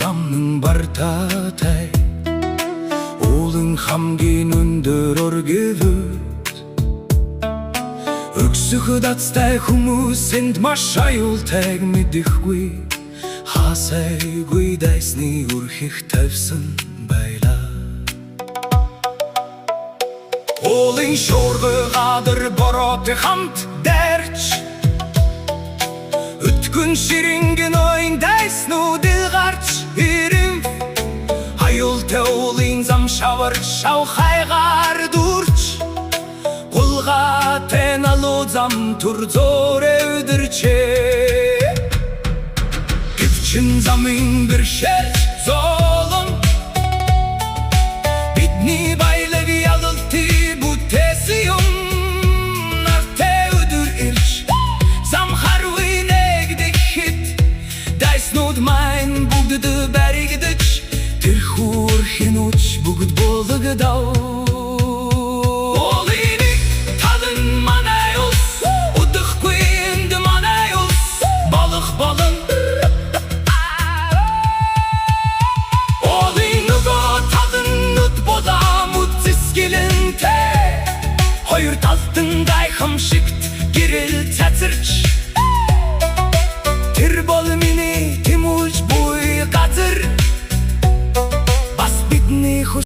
замның бартатай Олың хамген өндөр оргевөт Өксүхі датстай хумус энд машай ултайг мэдихгүй Хасай гүйдайсны үрхих тавсын байла Олың шорғы ғадыр бороты хамт дәрч Үткін ширинген ойындайсну дилгарч ирим Хайулты олың зам шавар шау хайғар дурч Құлға тен алу зам тур зор өдірче Кіпчін замын бір шер золым Бидни байлығы алылты бұтесиум Нарте өдір ирч Зам харуын эгдік хит Дайснуд майн бұгды бәрігдіч Тірхур хинуч бұгд болығы дау Hayır taldın day hamşıkt giril tətırç